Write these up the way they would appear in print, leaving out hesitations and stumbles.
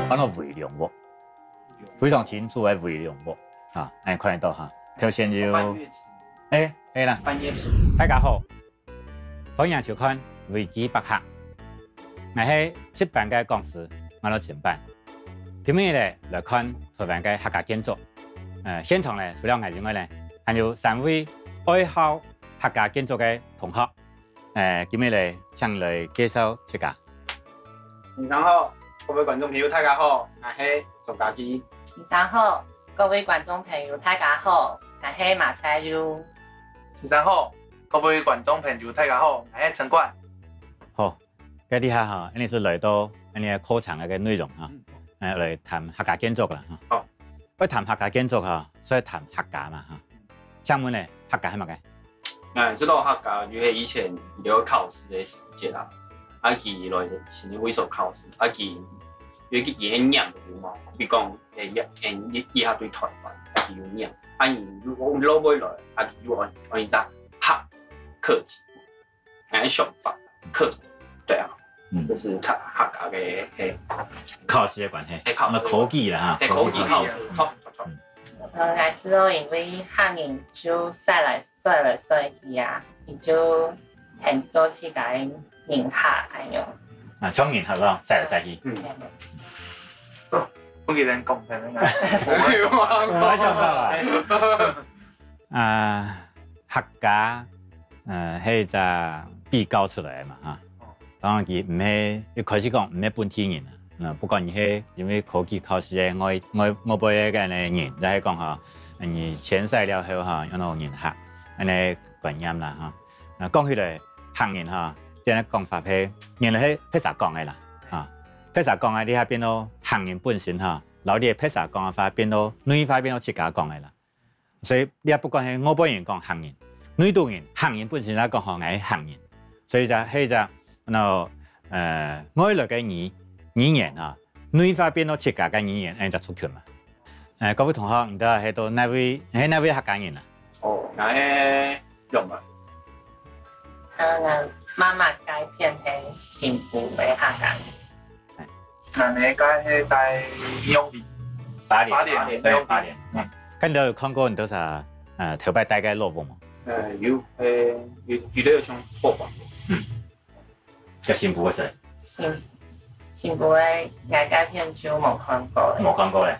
按照微量物，非常清楚的微量物啊，看得到哈。首先就，啦，大家好，欢迎收看维基百科。我是这班嘅讲师，我老前班。今日咧来看台湾嘅客家建筑。现场咧除了我以外咧，还有3位爱好客家建筑嘅同学。今日咧请来介绍自家。晚上好。各位观众朋友，大家好，我是钟家基。晚上好，各位观众朋友，大家好，我是马彩如。晚上好，各位观众朋友，大家好，我是陈冠。好，今日哈，呢是来到呢課程嘅內容哈，嚟談客家建築啦哈。好，要談客家建築哈，所以談客家嘛哈。請問咧，客家係乜嘅？知道客家就是以前有考試嘅時節啦，佢來前年會所考試，佢有個演講有嘛，比如講以下對台灣，佢有講，我攞回來，佢有按一隻客客字，想法客，對啊，就是客家嘅考試嘅關係，咁科技啦嚇，科技考試，錯。我知道因為客人就曬來去啊，你就很做起個人客咁樣。從人客咯，曬來曬去。我記得講係咩？我想到客家係隻比較出來嘛嚇。當然佢唔係一開始講唔係本地人啊，不過而係因為科技考試嘅外邊嘅人就係講嚇，你遷徙了後嚇有嗰人客，咁嘅觀念啦嚇。講起來客人嚇，即係講法係原來係披薩講嘅啦嚇。披薩講嘅呢下變到客人本身嚇，老啲披薩講嘅話變到女話變到自家講嘅啦。所以你不管係我本人講客人，女度人客人本身咧講係客人，所以就係就外來嘅語言啊，女話變到自家嘅語言，咁就出拳嘛。各位同學，你都係到哪位客家人啊？哦，我係用啊。我媽媽改編係新埔嘅客家人。我哋家係在苗栗。花蓮。咁你有看過你多少頭擺大概落伍嗎？有都有種貨房。就新埔嘅事。新埔嘅改編就冇看過。冇看過咧。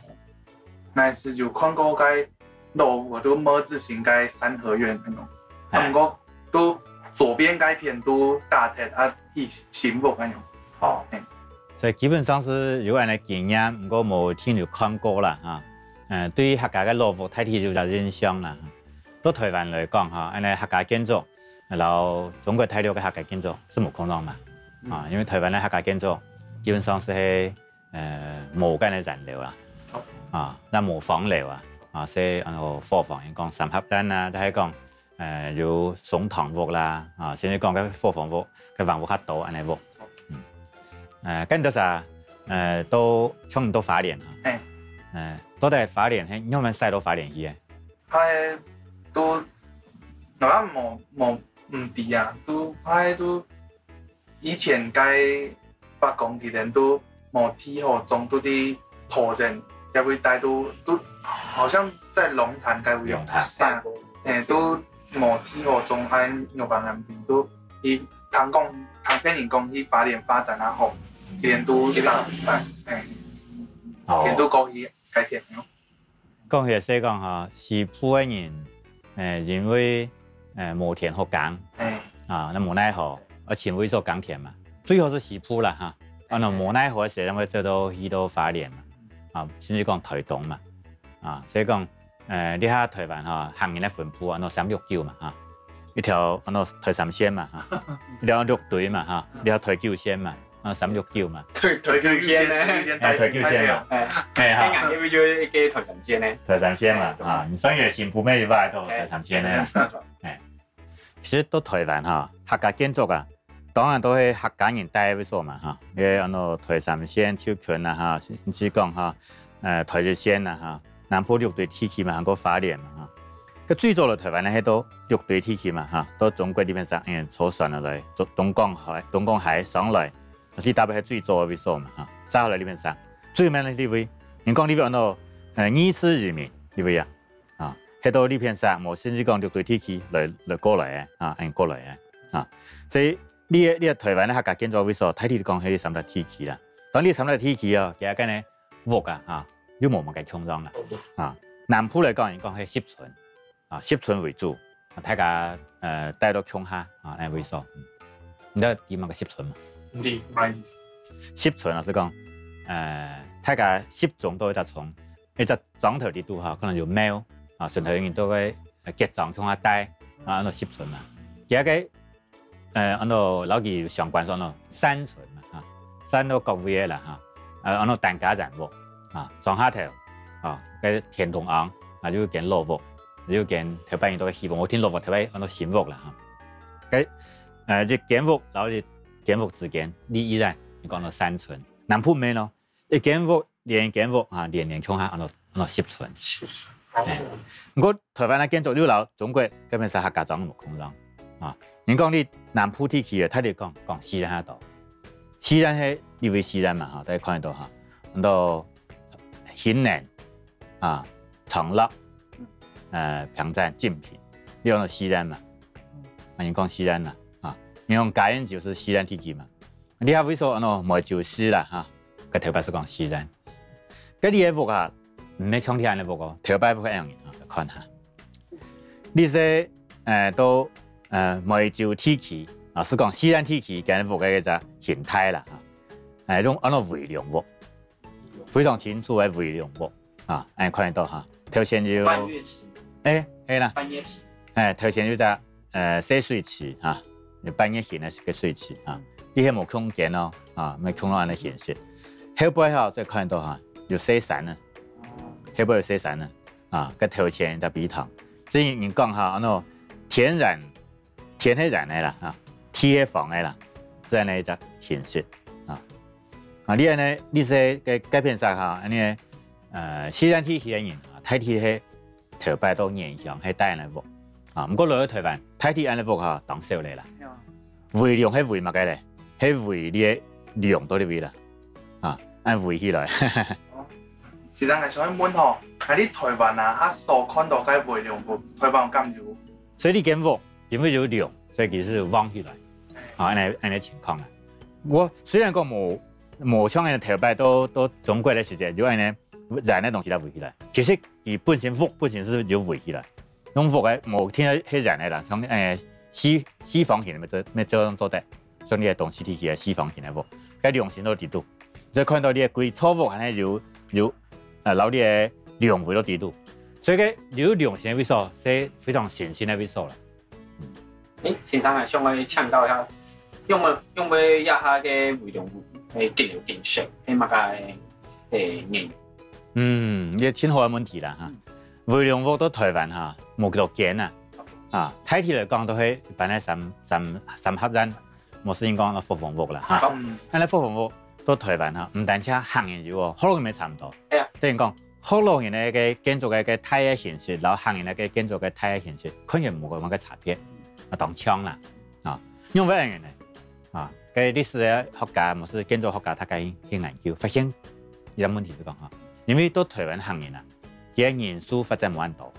那時就看過個落伍，就麼字形個三合院嗰種。咁個都左邊改編都大鐵啊，新埔嗰種。好。所以基本上是有人嘅經驗，不過冇聽就看過啦嚇。對於客家嘅落伍，睇睇就有印象啦。到台灣來講嚇，咁客家建築，然後中國大陸嘅客家建築是冇可能嘛。因為台灣嘅客家建築基本上是冇咁嘅燃料啦，那冇房料所以貨房講三合院啊，就係講有松堂屋啦，甚至講嘅貨房屋嘅房屋較多安尼屋。跟住啥都從到花蓮到底花蓮係因為曬到花蓮去嘅？係都嗱冇唔低啊，都以前該北港啲人都冇天河中都啲土人，也會帶都好像在龍潭該會用山，都冇天河中喺牛板南邊都以唐邊人講去花蓮發展啊好，啲人都山，人都過去改田咯。講起嚟講嚇，西埔嘅人因為冇田好耕，那冇奈何。前會做耕田嘛，最後是西埔啦嚇，無奈何嘅時候，做到去到花蓮嘛，甚至講台東嘛，所以講你睇台灣行人嘅分布369嘛一條台三線嘛一條綠隊嘛一條台九線嘛369嘛，台九線咧，台九線嘛，係你會做嘅台三線咧，台三線嘛你所以新埔咩要擺到台三線咧，其實到台灣客家建築當然都係客家人帶為數嘛台三線、秋拳啦甚至講台九線啦南部六堆天气嘛，韩国花莲嘛哈。个最早的台湾咧，迄都六堆天气嘛哈，到中国里面上所选落来，东港海上来，是特别係最早嘅位數嘛哈，沙來呢邊上，最尾呢位，你講呢邊到二次移民呢位啊，迄到呢片上，無先至講六堆天氣來過來嘅啊，過來嘅啊，所以呢個台灣咧客家建築位數，睇你講係啲三大天氣啦，當呢三大天氣啊，其實跟呢屋啊嚇，都冇乜嘅衝撞啦啊，南部嚟講，係濕村。濕村為主，大家帶到鄉下啊嚟為數。你知點樣個濕村嘛？唔知，唔係意思。濕村老實講，大家濕種到一隻村，一隻莊頭啲度嚇，可能就貓啊，順頭人都會結莊鄉下帶啊，嗰濕村嘛。其實個嗰度老幾相關上咯，山村嘛嚇，山都各位嘅啦嚇，嗰度疍家人屋啊，莊下頭啊，個田同昂啊，就見老屋。要見台北人都嘅希望，我聽落話台北很多新屋啦嚇。即建屋，然後建屋之間，你依然你講到山村，南部咩咯？一建屋連建屋啊，連鄉下嗰度濕村。不過台灣嘅建築了後，中國根本上客家莊冇空裝啊。你講你南部地區嘅，睇你講西南嗰度，西南係呢位西南嘛嚇，大家看得到嚇，咁到興寧啊、長樂。平鎮、精品，你講到西南嘛？你講西南啦，你講嘉義就是西南地區嘛？你還會說梅州市啦嚇，個頭擺是講西南。嗰啲嘢屋啊，唔係像天嘅屋個，頭擺不一樣嘅啊，看下。你說到梅州地區啊，是講西南地區嘅屋嘅一個形態啦嚇，種微量屋，非常清楚嘅微量屋啊，看得到嚇，頭先就。係啦，半夜池，頭前就隻洗水池啊，半夜型嘅個水池啊，呢啲冇空間咯啊，咪空落嚟顯示。後背後再看到嚇，有洗山啊，後背有洗山啊，啊，個頭前就比塘，所以你講下嗰天係燃嘅啦啊，天係房嘅啦，這樣呢就顯示啊，啊呢樣呢，呢些嘅改變曬嚇，呢西南地區嘅人啊，睇天係。頭擺到現象係大人屋啊，唔過落去台灣睇啲人屋嚇當少嚟啦，微量係微乜嘅咧？係微啲量多啲微啦，啊，按微起來。時陣係想去問嗬，喺啲台灣啊，佢所看到嘅微量屋，台灣有咁少。所以你間屋因為有量，所以其實旺起來，啊，按情況啊。我雖然講冇像嘅頭擺到中國嘅時節，就按呢。燃嘅東西嚟圍起來，其實佢本身屋本身是要圍起來，用屋嘅冇聽到係燃嘅啦，像西方型嘅咩做得，像啲東西體系嘅西方型嘅屋，佢量線都地度，再看到啲貴錯屋係有老啲嘅量位都地度，所以佢有量線嘅位數係非常新鮮嘅位數啦。先生係想我請教一下，用唔一下嘅微量屋係建築建設係乜嘅原？呢個很好嘅問題啦嚇。微量屋到台灣嚇冇幾多間啊，睇起嚟講都係一般嘅三合人，冇先講到複房屋啦嚇。但係複房屋到台灣嚇，唔單止行人要喎，好多人差唔多。係啊，等於講好多人嘅建築嘅體嘅形式，然後行人嘅建築嘅體嘅形式，肯定冇咁嘅差別。啊，當槍啦啊，因為乜嘢呢？啊，嘅歷史嘅學家，冇是建築學家，他嘅去研究發現一個問題是講嚇。因為到台灣行人啊，佢嘅人數發展冇咁多，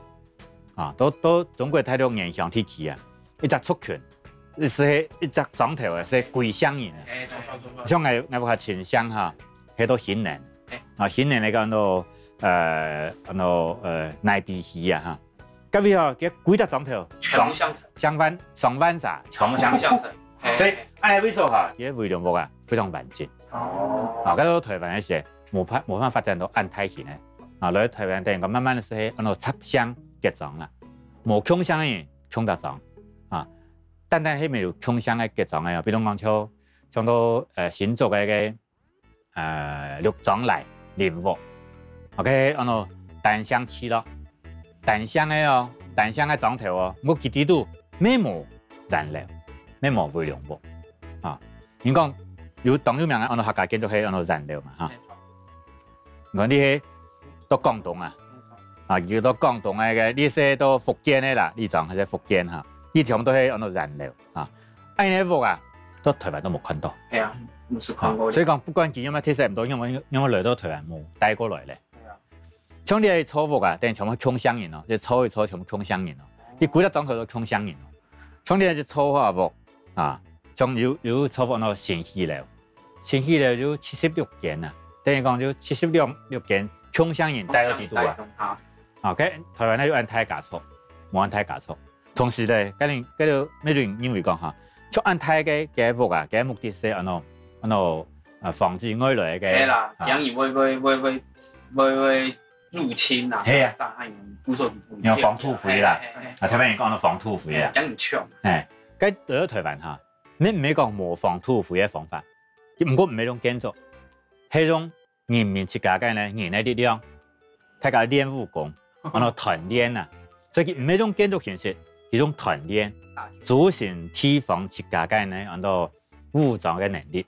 啊，到中國睇到現象體系啊，一隻族群，是一隻莊頭啊，是歸鄉人啊，像我話前鄉嚇，喺到興寧，啊興寧嚟講到內地市啊嚇，咁樣哦，佢幾隻莊頭，上萬啥，全部鄉城，所以按為數嚇，佢微量屋啊非常完整，啊，咁到台灣嘅時候。冇辦法發展到按梯型嘅，啊，來台灣等於講慢慢的是喺嗰度插鄉結莊啦，冇窮鄉嘅人窮得莊，啊，單係未有窮鄉嘅結莊嘅，比如講像到新竹嘅綠莊來林屋 ，OK， 嗰度單鄉區咯，單鄉嘅莊頭哦，冇幾啲度咩冇燃料，咩冇微量屋，啊，你講有當有名嘅嗰度客家建築係嗰度燃料嘛嚇。我啲喺到廣東啊，啊，叫做廣東嘅，你說到福建嘅啦，呢種係福建嚇，呢種都係按照燃料啊。安尼屋啊，都台灣都冇看到。係啊，冇試看過。所以講不管佢有冇特色唔到，因為來到台灣冇帶過來咧。係啊。像啲草屋啊，等於全部窮鄉人咯，啲草嘅草全部窮鄉人咯，啲古蹟裝頭都窮鄉人咯。像啲草花屋啊，像有草屋嗰新喜樓，新喜樓有76間啊，等於講有76間窮鄉人帶到地度啊。啊，咁台灣咧要按太價錯，冇按太價錯。同時咧，嗰度咩人因為講嚇，就按太嘅屋啊，嘅目的係防止外來嘅。係啦，講伊會入侵啊，係啊，炸害不受有防土匪啦，啊，台灣人講到防土匪啊，講唔搶。誒，咁嚟到台灣嚇，你唔係講模仿土匪嘅方法，唔過唔係種建築，係種人民自家嘅咧，人嘅力量，大家練武功，團練啊，所以唔係種建築形式，係種團練，組成地方自家嘅咧，武裝嘅能力，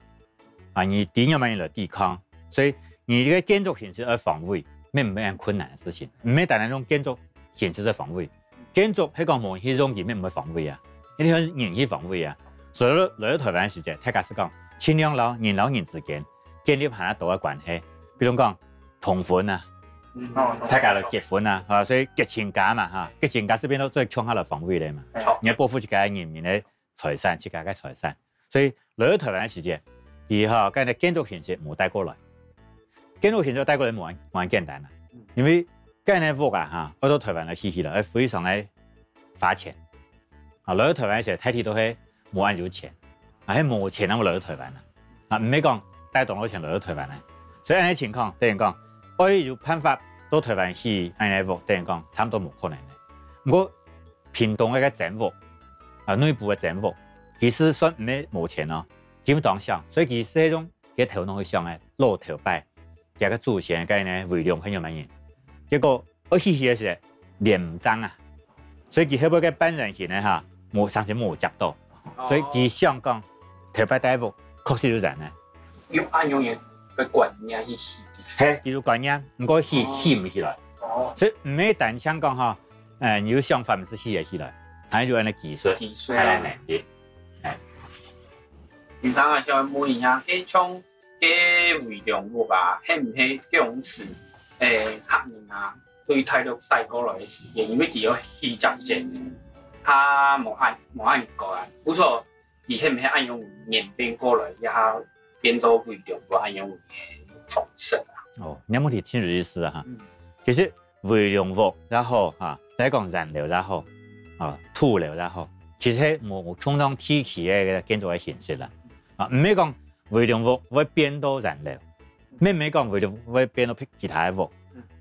啊，你點樣嚟來抵抗，所以你嘅建築形式而防衛。咩唔係很困難嘅事情，唔係單單種建築形式嘅防衛，建築係講冇呢種嘢咩唔會防衛啊，一定係人去防衛啊。所以來到台灣時節，大家是講盡量人之間建立下多嘅關係，比如講同婚啊，大家嚟結婚啊，係所以結親家嘛嚇，結親家這邊都最強下嚟防衛嚟嘛，你要保護自家人民嘅財產，自家嘅財產，所以來到台灣時節，而嚇跟住建築形式冇帶過來。建築形式帶過來冇咁簡單啦，因為今日屋啊嚇，來到台灣嘅起起啦，係非常嘅花錢。啊，來到台灣時，睇睇都係冇咁有錢，啊係冇錢咁來到台灣啦。啊唔係講帶動到錢來到台灣咧，所以咁嘅情況，等於講，可以有辦法到台灣起咁嘅屋，等於講差唔多冇可能嘅。不過屏東嘅整屋啊，內部嘅整屋，其實算唔係冇錢咯，基本上想，所以其實係種嘅頭腦去想嘅露頭擺。一個祖先嘅呢威量很有名，結果我起嘅時候臉唔爭啊，所以佢後尾嘅本人型咧嚇冇上次冇接到，所以佢想講頭擺大屋確實有人咧，用嘢嘅觀念去洗，係叫做觀念，唔過洗唔起來，所以唔係單槍講嚇，你有想法唔是洗得起來，係要按個技術，係能力，係。平常啊，小妹呀，佢從嘅威量屋啊，係唔係種是客人啊對大陸駛過來嘅時間，因為佢有氣質性，他冇按過來，不錯，佢係唔係按用演變過來，一下變做威量屋按用嘅方式啊？哦，你有冇睇聽有意思啊嚇？其實威量屋也好嚇，第一講燃料也好，啊土料也好，其實冇相當體系嘅建築嘅形式啦，啊唔係講。威量屋會變到燃料，咩唔係講威量屋會變到其他嘅屋，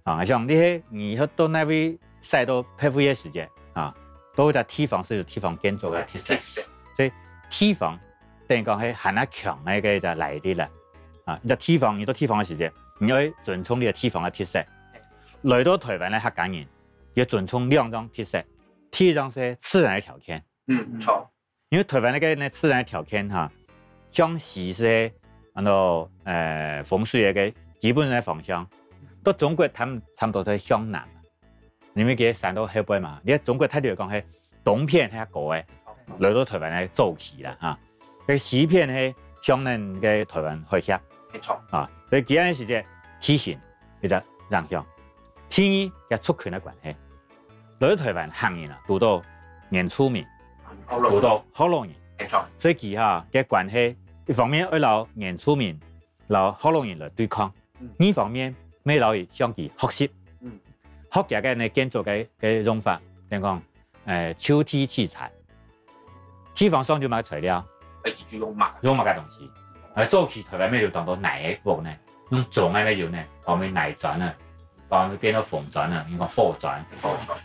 啊，像呢啲你去到那位曬到批灰嘅時間，啊，都在地方是有地方建築嘅特色，所以地方等於講係很強嘅一個來歷啦，啊，你到地方嘅時間，你要尊重呢個地方嘅特色。來到台灣嘅客家人要尊重兩種特色，第一種係自然嘅條件，錯，因為台灣嘅自然條件嚇。江西是風水嘅基本嘅方向，到中國他們差唔多都係向南，因為佢山到後背嘛。你喺中國睇嚟講係東片係高嘅，來到台灣係早期啦嚇。佢西片係向南嘅台灣海峽，沒錯啊。所以幾樣時節體現其實兩樣，天嘅族群嘅關係。來到台灣行人啊，讀到原住民，讀到河洛人。所以佢嚇嘅關係，一方面要留原住民、留河洛人來對抗；呢方面咩留意向佢學習，學嘅嘅建築嘅用法，點講？抽屜器材，地方上就買材料，用乜嘅東西？早期台灣咩要當到泥屋呢？用磚嘅咩要呢？後面泥磚啊，後面變到紅磚啊，應該火磚。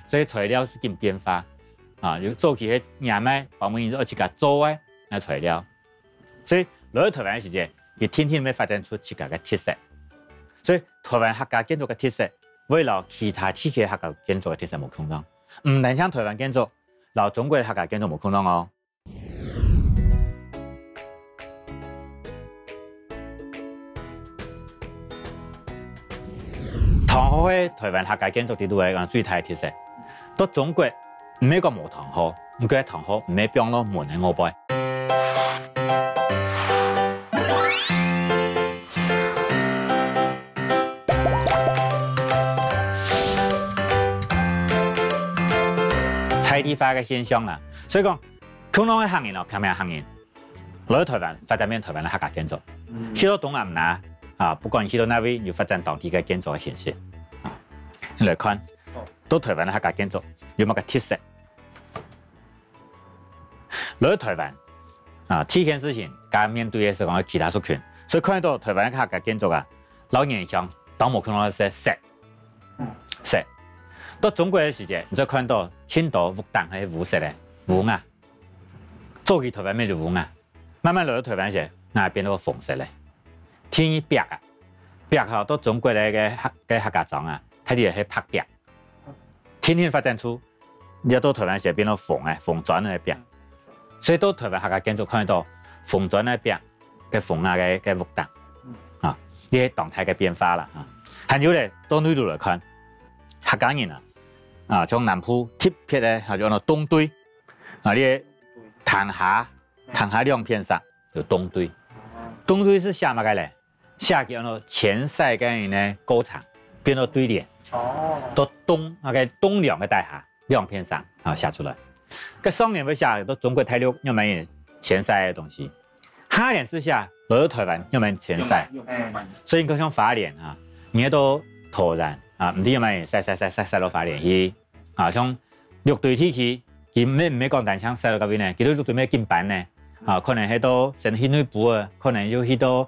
所以材料是咁變化。啊，有早期嘅人咩，後面就自己做嘅材料，所以來到台灣嘅時節，佢天天要發展出自己嘅特色。所以台灣客家建築嘅特色，會留其他地區客家建築嘅特色冇相當。唔單像台灣建築，留中國嘅客家建築冇相當哦。台塘河嘅台灣客家建築地都係最大嘅特色。到中國唔係講冇塘河，唔過塘河唔係變到門嘅外邊。在地化嘅現象啦，所以講香港嘅行業咯，偏偏行業來到台灣發展變台灣嘅客家建築，去到東南亞啊，不管去到哪位，要發展當地嘅建築嘅形式啊。你來看，到台灣嘅客家建築有乜嘅特色？來到台灣啊，第一件事情，加面對嘅是講其他族群，所以看到台灣嘅客家建築啊，老影響，當冇看到係石。到中國嘅時節，你再看到青島武當係烏色嘅烏啊，早期台灣咩就烏啊，慢慢來到台灣時，啊變到紅色咧。天一白啊，白後到中國嘅客家莊啊，睇啲係拍白，天天發展出，你到台灣時變到紅嘅紅磚嘅白，所以到台灣客家建築看到紅磚嘅白嘅紅啊嘅武當啊，呢啲動態嘅變化啦啊，還有咧到內陸來看客家人啊。啊，從南部特別咧，係叫做東堆啊，呢啲塘下兩片上有東堆。東堆是寫乜嘅咧？寫叫做前世嘅人咧高牆變到對聯。哦。到東東梁嘅大廈兩片上啊寫出來。個上聯會寫到中國大陸有冇前世嘅東西？下聯是寫來到台灣有冇前世？所以佢像花蓮啊，而到土然。啊，唔知有冇曬到花蓮去啊？像綠隊天氣，佢唔係講單槍曬到嗰邊呢？佢都綠隊咩金板呢？啊，可能去到甚至去內部啊，可能要去到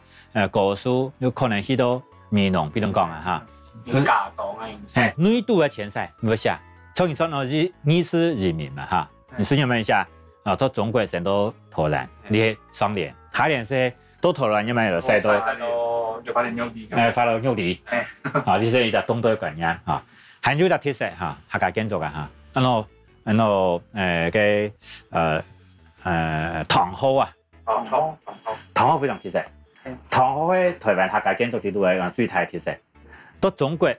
高速，有可能去到美濃，比如講啊嚇。有假檔啊，誒，內度嘅前曬唔會寫，從你說我是你是人民嘛嚇，你是有冇寫啊？到中國成到土然，你係雙聯，下聯是到土然有冇有曬到？發到牛地，發到牛地，啊，呢啲就東都嘅觀念啊，還有一個特色嚇，客家建築啊嚇，塘河啊，塘河非常特色，塘河喺台灣客家建築地都係最大嘅特色。到中國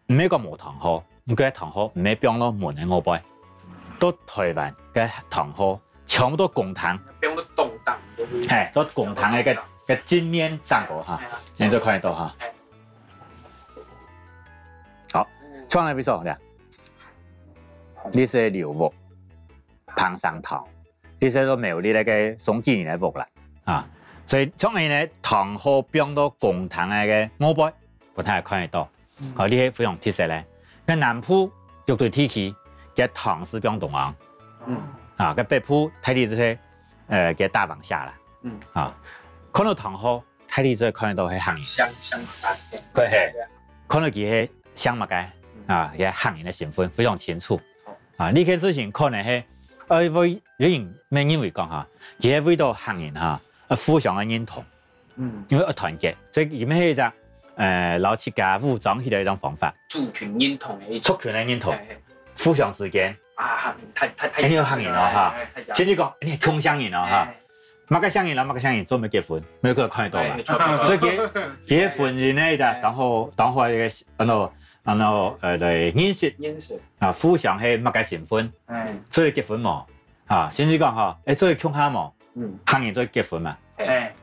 唔係講冇塘河，唔過塘河唔係變到門嘅外邊，到台灣嘅塘河全部都公塘，變到東當，係到公塘嘅正面站過嚇，你都看得到嚇。好，創嚟邊數咧？呢些柳木、攀上塘，呢些都苗栗嘅松幾年嘅木啦啊，所以創嚟咧塘河變到公塘嘅外邊，不太看得到。好，呢啲非常特色咧。喺南部絕對天氣嘅塘是變東岸，啊，喺北部睇啲就是嘅大王下啦，啊。看到塘河，睇你再看到係行業，香佢係看到佢係香物嘅啊，嘅行業嘅成分非常清楚啊。呢件事情可能係為有人咩認為講嚇，佢係為到行業嚇互相嘅認同，因為團結，所以而咩係隻老七家武裝起來一種方法，族群認同嘅一族群嘅認同，互相之間啊，太呢個行業咯嚇，先至講你係共享人咯嚇。乜個鄉人啦，乜個鄉人做咩結婚，每個看得到嘛。所以結婚人咧就當好嘅認識啊，互相係乜個成分，所以結婚嘛啊，甚至講嚇，做共享嘛，鄉人做結婚嘛，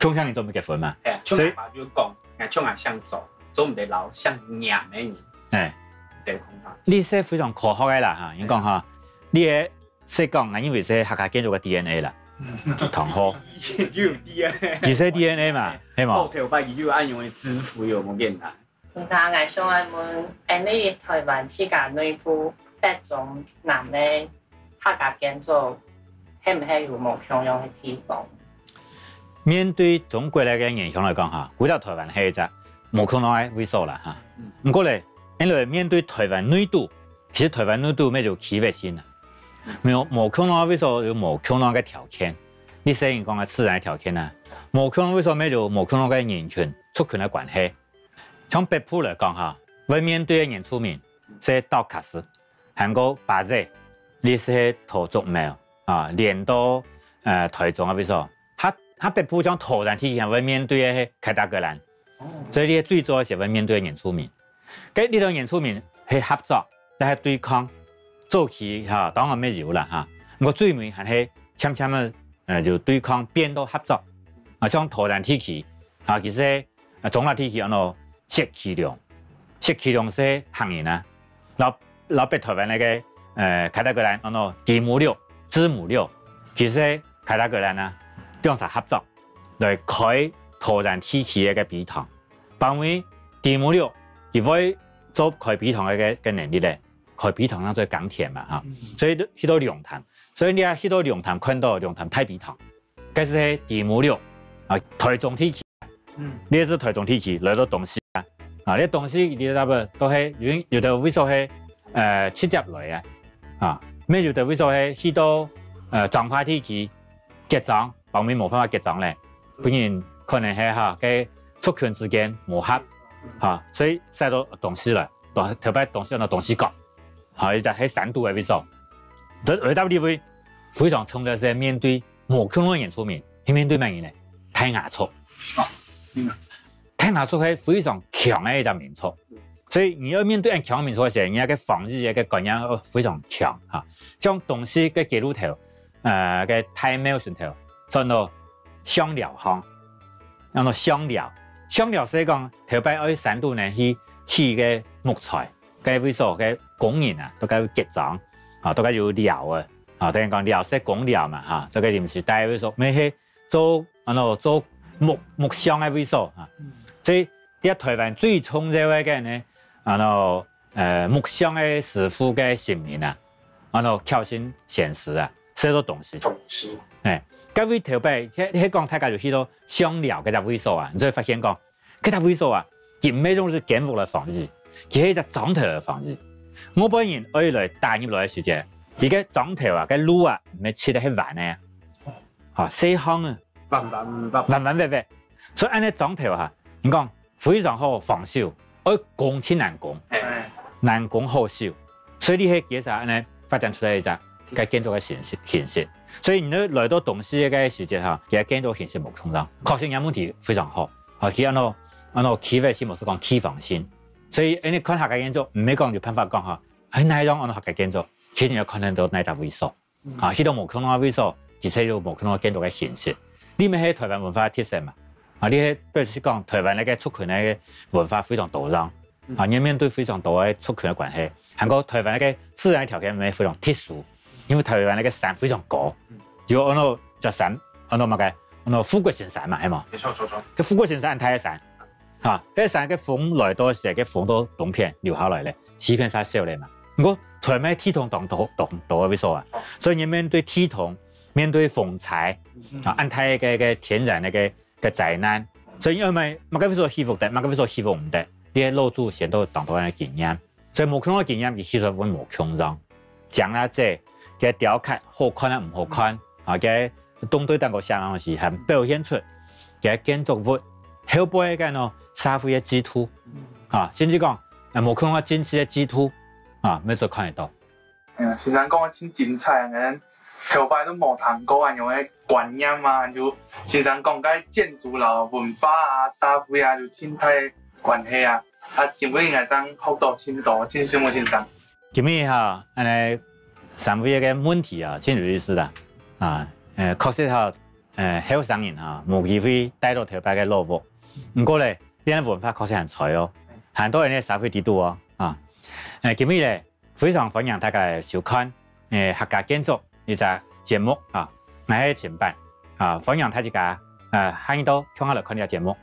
共享人做咩結婚嘛。所以就講，共享向左，做唔得老向娘嘅人，對共享。呢些非常可學嘅啦嚇，應講嚇，呢嘢識講，我認為係客家建築嘅 DNA 啦。塘河以前就有 DNA， 其實 DNA 嘛，係嘛？後頭把佢就按用嘅支付有冇簡單？其他藝術我們你台灣自家內部北中南嘅客家建築，係唔係有冇共用嘅地方？面對中國嘅影響來講嚇，回到台灣係一隻冇共用嘅位數啦嚇。唔過咧，因為面對台灣內陸，其實台灣內陸咩叫區域性啊？冇共用為數有冇共用嘅條件，呢些人講嘅自然嘅條件啊，冇共用為數咩叫冇共用嘅人群族群嘅關係。從北部來講嚇，為面對嘅原住民，係道卡斯、韓國巴仔，呢些土族苗啊，連到台中嘅為數，他北部將土然體現為面對嘅凱達格蘭，所以呢最主要係為面對嘅原住民。搿呢種演出面係合作，但係對抗早期嚇當然沒有啦嚇。我最尾係簽嘅就對抗變到合作啊，像台灣地區啊，其實中國地區薛其亮是行人啊，老北台灣那個凱達格蘭地母六、子母六，其實凱達格蘭啊，兩場合作來開台灣地區嘅筆堂，因為地母六佢會做開筆堂嘅能力咧，開筆堂上做鋼鐵嘛嚇，所以去到龍潭，所以你去到龍潭看到龍潭太筆堂，嗰是地母六啊，台中地區，呢是台中地區來到東西啊，啊呢東西你知不都係有的為數係七接來啊，啊咩有的為數係去到彰化地區結帳，後面冇辦法結帳咧，本然可能係嚇嘅族群之間磨合。嚇，所以使到東西來，特別東西到東西角，嚇，伊就喺山都嘅位數。而到呢位非常重要係面對無腔嘅演出面，係面對乜嘢呢？太牙粗。太牙粗係非常強嘅一隻民族，所以你要面對咁強嘅民族嘅時候，人家嘅防禦嘅概念非常強嚇。將東西嘅記錄頭，嘅太廟上頭，做到香料行，用到香料。香料是講頭擺喺山度呢去砌嘅木材，嘅位數嘅工人啊，都該有結帳啊，都該有料啊，啊，等於講料是工料嘛嚇，所以唔是帶位數，咪係做做木箱嘅位數啊，所以喺台灣最重要嘅呢，木箱嘅師傅嘅姓名啊，巧心顯示啊，寫到東西。誒。嗰位頭擺，你講大家就去到香料嗰隻位數啊，你就會發現講，嗰隻位數啊，佢唔係種是建築來防禦，佢係一隻總頭來防禦。我本人愛來打入來嘅時節，而家總頭啊，個路啊，唔係切得係彎嘅，嚇細巷啊，彎，所以按呢總頭嚇，你講非常好防守，愛攻千難攻，難攻好守，所以呢係其實按呢發展出來一隻嘅建築嘅形式。所以你來到東西嘅時節嚇，其實建築形式冇空檔，確實有問題非常好。啊，佢企位先冇講提防性，所以你看客家建築唔係講就辦法講嚇，喺哪種客家建築，其實你要看到哪隻位數，啊，去到冇空檔嘅位數，其實有冇空檔建築嘅形式。呢咪係台灣文化嘅特色嘛，啊，呢係比如講台灣呢個族群嘅文化非常多樣，啊，你面對非常多嘅族群嘅關係，韓國台灣呢個自然條件咪非常特殊。因為台灣那個山非常高，就隻山，富貴山嘛，係嘛？沒錯。個富貴山係太山，嚇，嗰山嘅風來到時，個風都冬片流下來咧，起片曬少咧嘛。我台灣天同多嘅位數啊，所以你面對天同，面對風災，啊，安太嘅天然嘅災難，所以因為乜個位數起伏得，乜個位數起伏唔得，你係老祖先都當到嘅經驗，所以無腔嘅經驗，佢其實會無腔讓，講啦即。嘅雕刻好看啊，唔好看啊！嘅東對等個相當時係表現出嘅建築物後背嘅社會嘅支柱啊，甚至講冇看到真實嘅支柱啊，咩都看得到。先生講嘅真精彩啊！頭擺都冇談過啊，用嘅觀念啊，就先生講嘅建築啦、文化啊、社會啊，就生態關係啊，啊，基本應該將好多深度，真心嘅先生。今日嚇，三位嘅問題啊，真有意思啦！啊，確實嚇，後生人嚇冇機會帶到頭擺嘅路步。唔過咧，呢啲文化確實很彩哦，很多人咧社會地度哦，啊，今日咧非常歡迎大家嚟收看客家建築呢隻節目啊，我係前輩啊，歡迎大家下一度聽下來看呢個節目。